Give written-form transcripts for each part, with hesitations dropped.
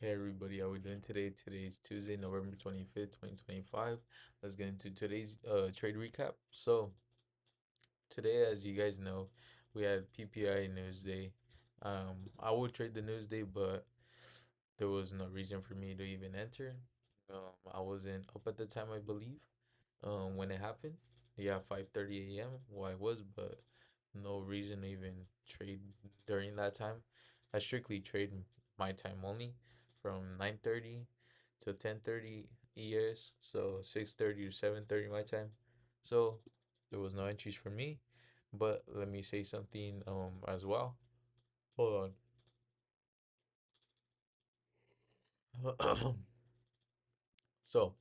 Hey everybody, how we doing today? Today is Tuesday, November 25th, 2025. Let's get into today's trade recap. So, today, as you guys know, we had PPI News Day. I would trade the News Day, but there was no reason for me to even enter. I wasn't up at the time, I believe, when it happened. Yeah, 5:30 a.m. Well, I was, but no reason to even trade during that time. I strictly trade my time only from 9:30 to 10:30 ES, so 6:30 to 7:30 my time. So there was no entries for me. But let me say something as well. Hold on. So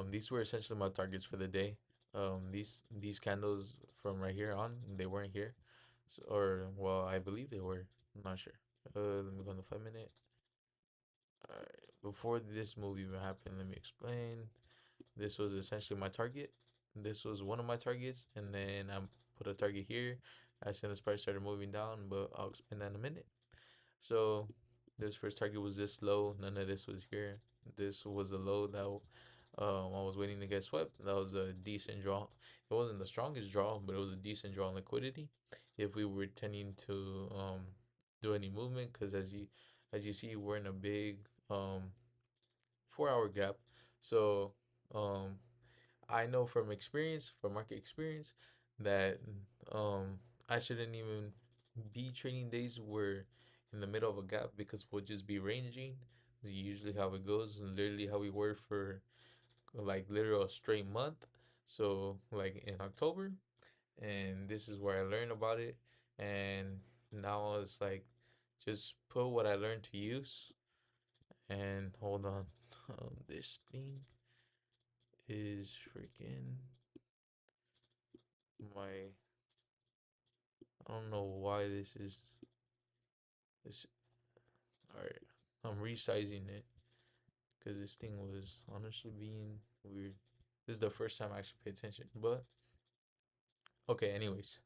these were essentially my targets for the day. These candles from right here on, they weren't here, so, or well, I believe they were. I'm not sure. Let me go on the 5 minute. Alright, before this move even happened, let me explain. This was essentially my target. This was one of my targets, and then I put a target here as soon as price started moving down. But I'll explain that in a minute. So this first target was this low. None of this was here. This was a low that I was waiting to get swept. That was a decent draw. It wasn't the strongest draw, but it was a decent draw on liquidity. If we were tending to do any movement, because as you see, we're in a big 4 hour gap. So um I know from experience, from market experience, that um I shouldn't even be trading days where in the middle of a gap because we'll just be ranging. Usually how it goes and literally how we were for like literal straight month. So like in October, and this is where I learned about it, and now it's like just put what I learned to use. And hold on, this thing is freaking my. I don't know why this is this. All right, I'm resizing it because this thing was honestly being weird. This is the first time I actually pay attention. But okay, anyways,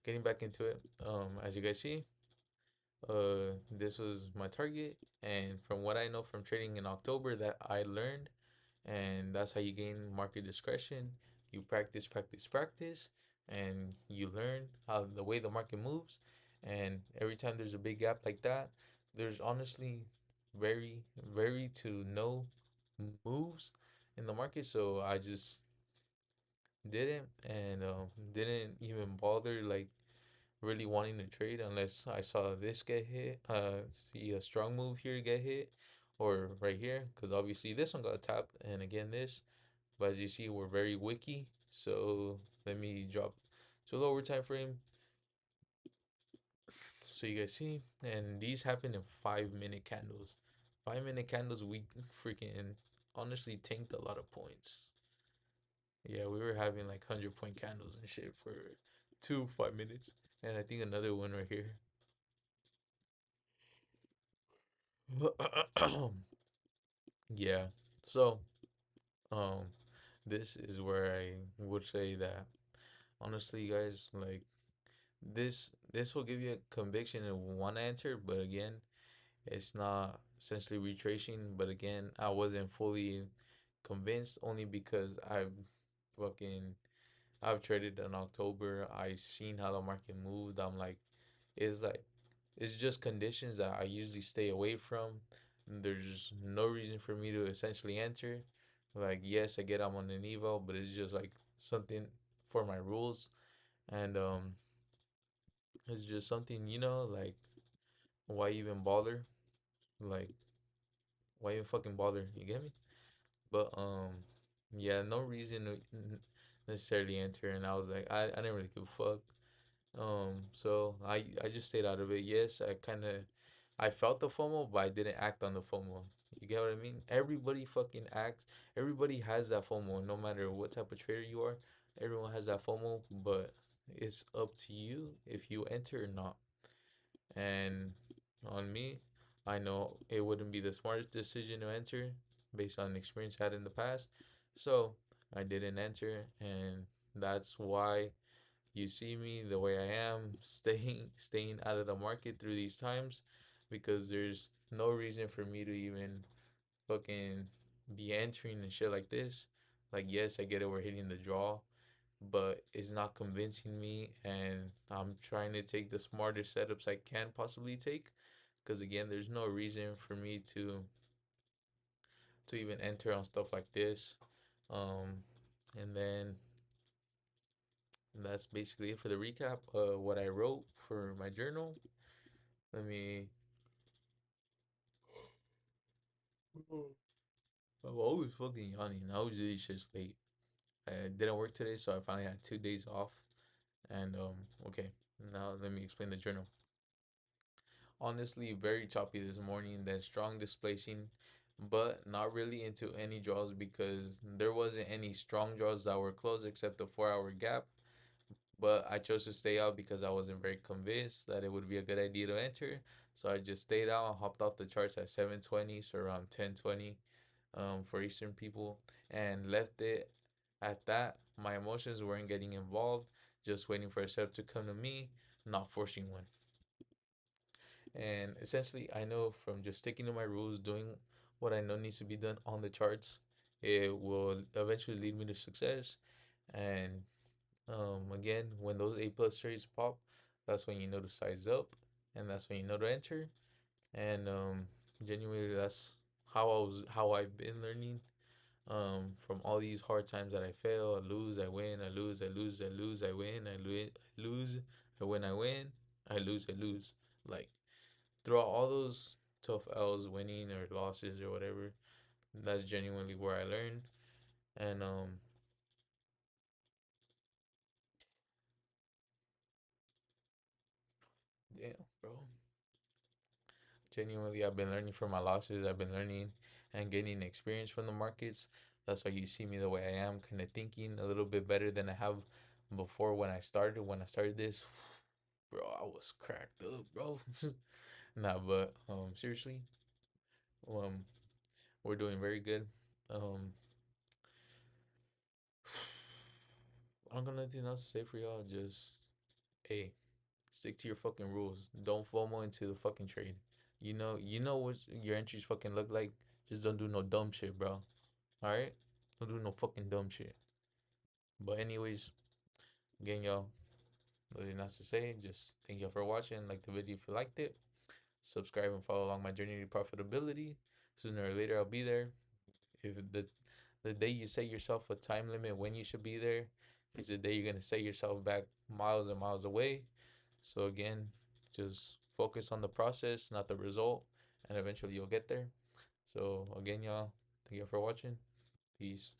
getting back into it. As you guys see, this was my target, and from what I know from trading in October, that I learned, and that's how you gain market discretion. You practice, practice, practice, and you learn how the way the market moves. And every time there's a big gap like that, there's honestly very, very to no moves in the market. So I just didn't and didn't even bother like really wanting to trade unless I saw this get hit, see a strong move here get hit, or right here, because obviously this one got tapped, and again this. But as you see, we're very wicky. So let me drop to lower time frame so you guys see. And these happen in 5 minute candles. 5 minute candles, we freaking honestly tanked a lot of points. Yeah, we were having like 100 point candles and shit for 2 5 minutes. And I think another one right here. Yeah. So, um, this is where I would say that honestly, guys, like this will give you a conviction in one answer, but again, it's not essentially retracing. But again, I wasn't fully convinced only because fucking I've traded in October. I seen how the market moved. I'm like it's just conditions that I usually stay away from. There's no reason for me to essentially enter. Like yes, I get I'm on an eval, but it's just like something for my rules, and it's just something like why even bother? Like why even fucking bother? You get me? But yeah, no reason to necessarily enter, and I was like I didn't really give a fuck. So I just stayed out of it. Yes, I felt the FOMO, but I didn't act on the FOMO. You get what I mean? Everybody fucking acts. Everybody has that FOMO, no matter what type of trader you are. Everyone has that FOMO, but it's up to you if you enter or not. And on me, I know it wouldn't be the smartest decision to enter based on experience I had in the past. So I didn't enter, and that's why you see me the way I am, staying out of the market through these times, because there's no reason for me to even fucking be entering and shit like this. Like, yes, I get it, we're hitting the draw, but it's not convincing me, and I'm trying to take the smartest setups I can possibly take. Because again, there's no reason for me to even enter on stuff like this. Um, and then that's basically it for the recap. What I wrote for my journal. Let me. I'm always fucking yawning. I was really just late. I didn't work today, so I finally had 2 days off. And okay, now let me explain the journal. Honestly, very choppy this morning, then strong displacing, but not really into any draws because there wasn't any strong draws that were close except the 4 hour gap. But I chose to stay out because I wasn't very convinced that it would be a good idea to enter. So I just stayed out and hopped off the charts at 7:20, so around 10:20 for Eastern people, and left it at that. My emotions weren't getting involved, just waiting for a setup to come to me, not forcing one. And essentially, I know from just sticking to my rules, doing what I know needs to be done on the charts, it will eventually lead me to success. And again, when those A plus trades pop, that's when you know to size up, and that's when you know to enter. And genuinely, that's how I've been learning. From all these hard times that I fail, I lose, I win, I lose, I lose, I lose, I win, I lose, I win, I win, I lose, I lose. Like throughout all those tough L's, winning or losses or whatever, that's genuinely where I learned. And damn, bro, genuinely, I've been learning from my losses. I've been learning and gaining experience from the markets. That's why you see me the way I am, kind of thinking a little bit better than I have before when I started. When I started this, bro, I was cracked up, bro. Nah, but seriously, um, we're doing very good. Um, I don't got nothing else to say for y'all. Just hey, stick to your fucking rules. Don't FOMO into the fucking trade. You know what your entries fucking look like. Just don't do no dumb shit, bro. All right, don't do no fucking dumb shit. But anyways, again, y'all, nothing else to say. Just thank y'all for watching. Like the video if you liked it. Subscribe and follow along my journey to profitability. Sooner or later, I'll be there. If the day you set yourself a time limit when you should be there is the day you're gonna set yourself back miles and miles away. So again, just focus on the process, not the result, and eventually you'll get there. So again, y'all, thank you for watching. Peace.